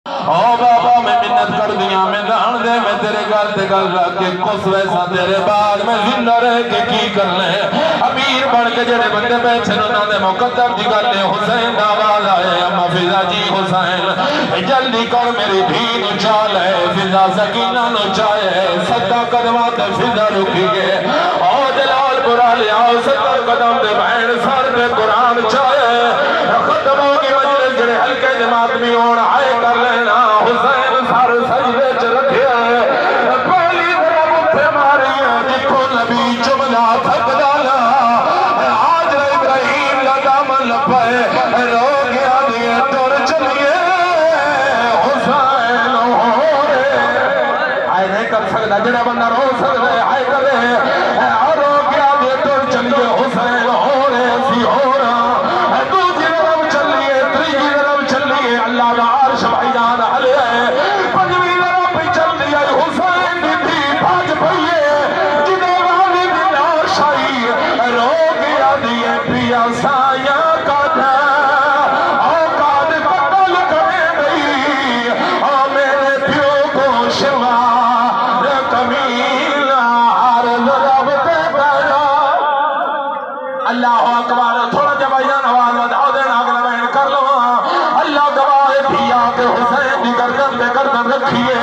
او بابا میں منت کر دیا میں دان دے میں تیرے گھر تے گل رکھ کے کس ویسا تیرے بعد میں زندہ رہ کے کی کر لے امیر بڑھ کے جڑے بندے بیٹھے نہ دے مقدر دی گل حسین دا آواز آئے اما فضا جی حسین جلدی کر میری بھی نو چال ہے فضا سکینہ نو چاہے 70 قدمہ تے فضا رکی گئے او جلال برا لیا 70 قدم تے بہن سر تے قرآن چاہے ختم ہو گی مجلس جڑے ہلکے جماعت بھی ہونا آئے کر لینا حسین سار سجدے چ رکھے آئے پہلی طرح مٹھے ماری ہے جتوں نبی جملہ تھک ڈالا آج ابراہیم کا دامن لپائے رو گیا دیے ٹر چلیے حسین ہو رے آئے نہیں کر سکتا جڑا بندہ رو سکتا ہے آئے کر رہے رو گیا دیے ٹر چلیے حسین ہو رے سی ہو رہا دوسری طرف چلیے تیسری طرف چلیے اللہ کا عرش بھائی جان حلے ہے پنجویں طرف بھی چل دیا حسین دی تھی بھاج پئیے جنہیں والی دی لاش آئی رو گیا دیے پیا سایہ کا تھا اوقات قتل کرے گئی اور میرے پیو کو شمار کمیلہ ہر لرب تے پیدا اللہ اکبر تھوڑا جب آئیان آواز وداؤ دینا اگلا بہن کر لو اللہ گواہ بھی آکے حسین دی گردن پہ گردن رکھیے